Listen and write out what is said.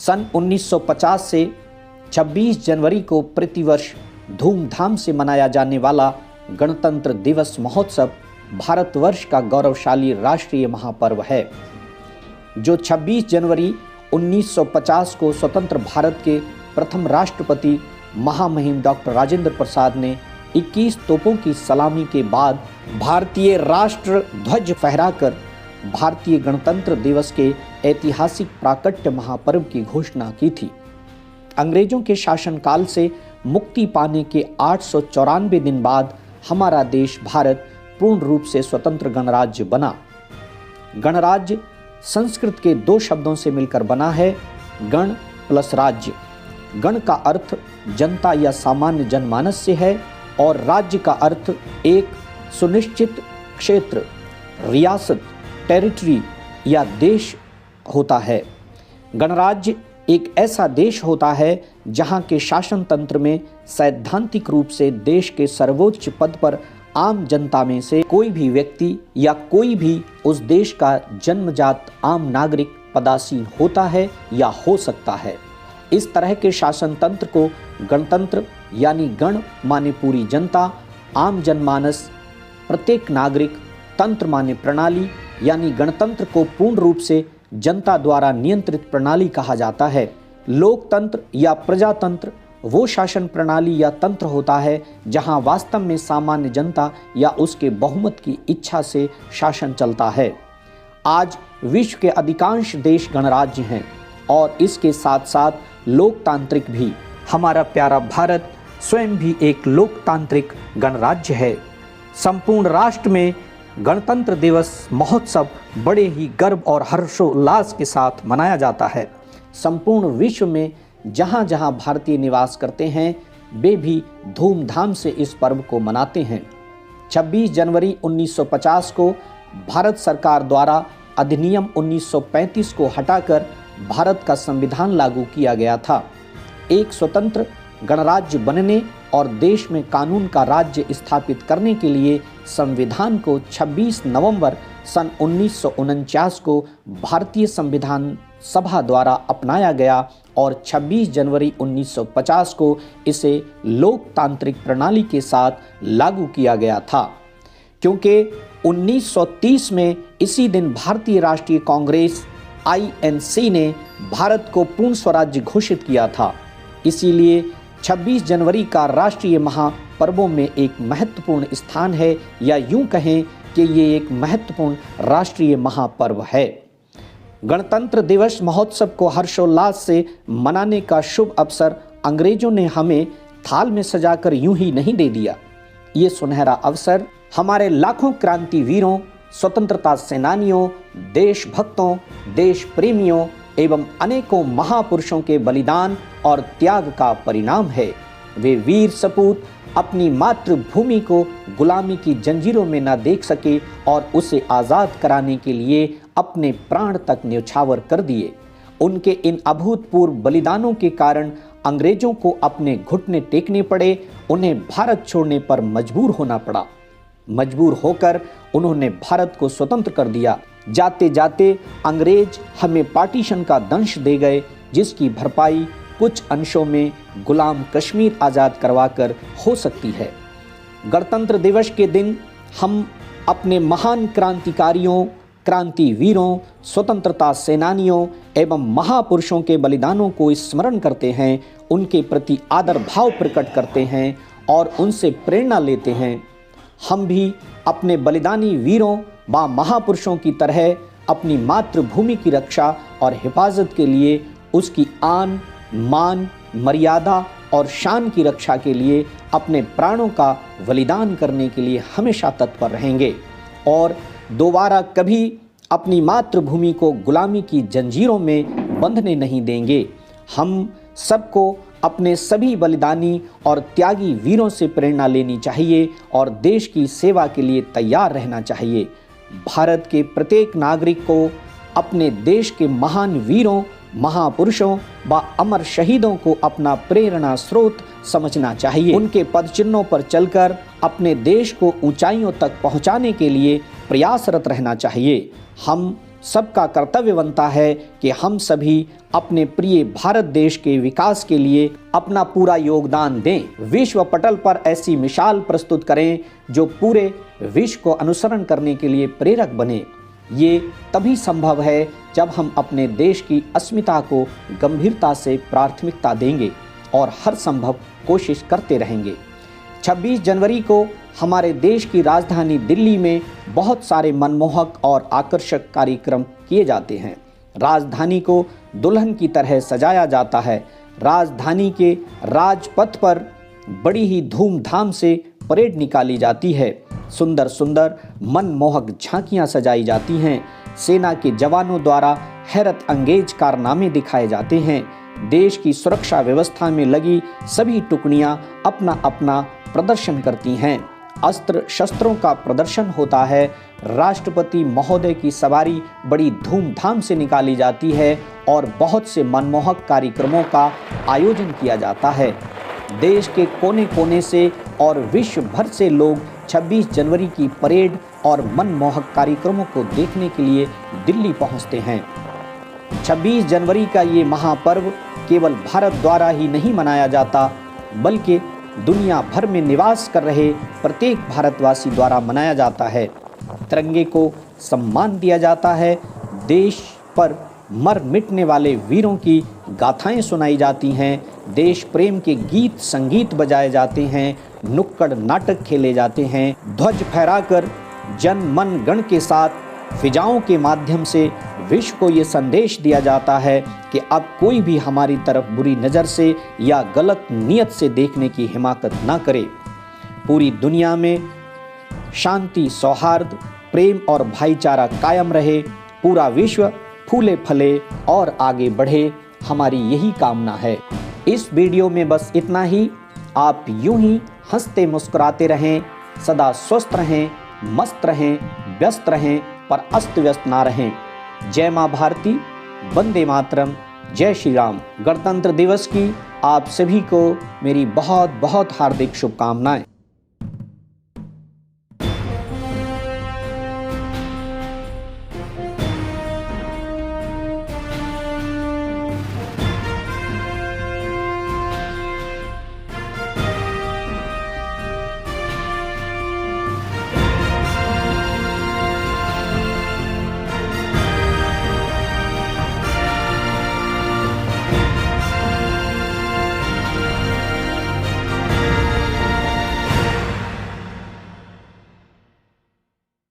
सन 1950 से 26 जनवरी को प्रतिवर्ष धूमधाम से मनाया जाने वाला गणतंत्र दिवस महोत्सव भारतवर्ष का गौरवशाली राष्ट्रीय महापर्व है, जो 26 जनवरी 1950 को स्वतंत्र भारत के प्रथम राष्ट्रपति महामहिम डॉक्टर राजेंद्र प्रसाद ने 21 तोपों की सलामी के बाद भारतीय राष्ट्र ध्वज फहराकर भारतीय गणतंत्र दिवस के ऐतिहासिक प्राकट्य महापर्व की घोषणा की थी। अंग्रेजों के शासनकाल से मुक्ति पाने के 894 दिन बाद हमारा देश भारत पूर्ण रूप से स्वतंत्र गणराज्य बना। गणराज्य संस्कृत के 2 शब्दों से मिलकर बना है, गण प्लस राज्य। गण का अर्थ जनता या सामान्य जनमानस से है और राज्य का अर्थ एक सुनिश्चित क्षेत्र, रियासत, टेरिटरी या देश होता है। गणराज्य एक ऐसा देश होता है जहां के शासन तंत्र में सैद्धांतिक रूप से देश के सर्वोच्च पद पर आम जनता में से कोई भी व्यक्ति या कोई भी उस देश का जन्मजात आम नागरिक पदासीन होता है या हो सकता है। इस तरह के शासन तंत्र को गणतंत्र यानी गण माने पूरी जनता, आम जनमानस, प्रत्येक नागरिक, तंत्र माने प्रणाली यानी गणतंत्र को पूर्ण रूप से जनता द्वारा नियंत्रित प्रणाली कहा जाता है। लोकतंत्र या प्रजातंत्र वो शासन प्रणाली या तंत्र होता है जहां वास्तव में सामान्य जनता या उसके बहुमत की इच्छा से शासन चलता है। आज विश्व के अधिकांश देश गणराज्य हैं और इसके साथ साथ लोकतांत्रिक भी। हमारा प्यारा भारत स्वयं भी एक लोकतांत्रिक गणराज्य है। संपूर्ण राष्ट्र में गणतंत्र दिवस महोत्सव बड़े ही गर्व और हर्षोल्लास के साथ मनाया जाता है। संपूर्ण विश्व में जहाँ जहाँ भारतीय निवास करते हैं वे भी धूमधाम से इस पर्व को मनाते हैं। 26 जनवरी 1950 को भारत सरकार द्वारा अधिनियम 1935 को हटाकर भारत का संविधान लागू किया गया था। एक स्वतंत्र गणराज्य बनने और देश में कानून का राज्य स्थापित करने के लिए संविधान को 26 नवंबर सन 1949 को भारतीय संविधान सभा द्वारा अपनाया गया और 26 जनवरी 1950 को इसे लोकतांत्रिक प्रणाली के साथ लागू किया गया था। क्योंकि 1930 में इसी दिन भारतीय राष्ट्रीय कांग्रेस INC ने भारत को पूर्ण स्वराज्य घोषित किया था। इसीलिए 26 जनवरी का राष्ट्रीय महापर्वों में एक महत्वपूर्ण स्थान है, या यूं कहें कि ये एक महत्वपूर्ण राष्ट्रीय महापर्व है। गणतंत्र दिवस महोत्सव को हर्षोल्लास से मनाने का शुभ अवसर अंग्रेजों ने हमें थाल में सजाकर यूं ही नहीं दे दिया। ये सुनहरा अवसर हमारे लाखों क्रांतिवीरों, स्वतंत्रता सेनानियों, देशभक्तों, देश प्रेमियों एवं अनेकों महापुरुषों के बलिदान और त्याग का परिणाम है। वे वीर सपूत अपनी मातृभूमि को गुलामी की जंजीरों में न देख सके और उसे आज़ाद कराने के लिए अपने प्राण तक न्यौछावर कर दिए। उनके इन अभूतपूर्व बलिदानों के कारण अंग्रेजों को अपने घुटने टेकने पड़े, उन्हें भारत छोड़ने पर मजबूर होना पड़ा। मजबूर होकर उन्होंने भारत को स्वतंत्र कर दिया। जाते जाते अंग्रेज हमें पार्टीशन का दंश दे गए, जिसकी भरपाई कुछ अंशों में गुलाम कश्मीर आज़ाद करवाकर हो सकती है। गणतंत्र दिवस के दिन हम अपने महान क्रांतिकारियों, क्रांतिवीरों, स्वतंत्रता सेनानियों एवं महापुरुषों के बलिदानों को स्मरण करते हैं, उनके प्रति आदर भाव प्रकट करते हैं और उनसे प्रेरणा लेते हैं। हम भी अपने बलिदानी वीरों व महापुरुषों की तरह अपनी मातृभूमि की रक्षा और हिफाजत के लिए, उसकी आन, मान, मर्यादा और शान की रक्षा के लिए अपने प्राणों का बलिदान करने के लिए हमेशा तत्पर रहेंगे और दोबारा कभी अपनी मातृभूमि को गुलामी की जंजीरों में बंधने नहीं देंगे। हम सबको अपने सभी बलिदानी और त्यागी वीरों से प्रेरणा लेनी चाहिए और देश की सेवा के लिए तैयार रहना चाहिए। भारत के प्रत्येक नागरिक को अपने देश के महान वीरों, महापुरुषों व अमर शहीदों को अपना प्रेरणा स्रोत समझना चाहिए। उनके पदचिन्हों पर चलकर अपने देश को ऊंचाइयों तक पहुंचाने के लिए प्रयासरत रहना चाहिए। हम सबका कर्तव्य बनता है कि हम सभी अपने प्रिय भारत देश के विकास के लिए अपना पूरा योगदान दें। विश्व पटल पर ऐसी मिसाल प्रस्तुत करें जो पूरे विश्व को अनुसरण करने के लिए प्रेरक बने। ये तभी संभव है जब हम अपने देश की अस्मिता को गंभीरता से प्राथमिकता देंगे और हर संभव कोशिश करते रहेंगे। 26 जनवरी को हमारे देश की राजधानी दिल्ली में बहुत सारे मनमोहक और आकर्षक कार्यक्रम किए जाते हैं। राजधानी को दुल्हन की तरह सजाया जाता है। राजधानी के राजपथ पर बड़ी ही धूमधाम से परेड निकाली जाती है। सुंदर सुंदर मनमोहक झांकियां सजाई जाती हैं। सेना के जवानों द्वारा हैरत अंगेज कारनामे दिखाए जाते हैं। देश की सुरक्षा व्यवस्था में लगी सभी टुकड़ियां अपना अपना प्रदर्शन करती हैं। अस्त्र शस्त्रों का प्रदर्शन होता है। राष्ट्रपति महोदय की सवारी बड़ी धूमधाम से निकाली जाती है और बहुत से मनमोहक कार्यक्रमों का आयोजन किया जाता है। देश के कोने कोने से और विश्व भर से लोग 26 जनवरी की परेड और मनमोहक कार्यक्रमों को देखने के लिए दिल्ली पहुंचते हैं। 26 जनवरी का ये महापर्व केवल भारत द्वारा ही नहीं मनाया जाता, बल्कि दुनिया भर में निवास कर रहे प्रत्येक भारतवासी द्वारा मनाया जाता है। तिरंगे को सम्मान दिया जाता है। देश पर मर मिटने वाले वीरों की गाथाएं सुनाई जाती हैं। देश प्रेम के गीत संगीत बजाए जाते हैं। नुक्कड़ नाटक खेले जाते हैं। ध्वज फहराकर जन मन गण के साथ फिजाओं के माध्यम से विश्व को ये संदेश दिया जाता है कि अब कोई भी हमारी तरफ बुरी नज़र से या गलत नीयत से देखने की हिमाकत ना करे। पूरी दुनिया में शांति, सौहार्द, प्रेम और भाईचारा कायम रहे। पूरा विश्व फूले फले और आगे बढ़े, हमारी यही कामना है। इस वीडियो में बस इतना ही। आप यूं ही हंसते मुस्कुराते रहें, सदा स्वस्थ रहें, मस्त रहें, व्यस्त रहें, पर अस्त व्यस्त ना रहें। जय माँ भारती, वंदे मातरम, जय श्री राम। गणतंत्र दिवस की आप सभी को मेरी बहुत बहुत हार्दिक शुभकामनाएं।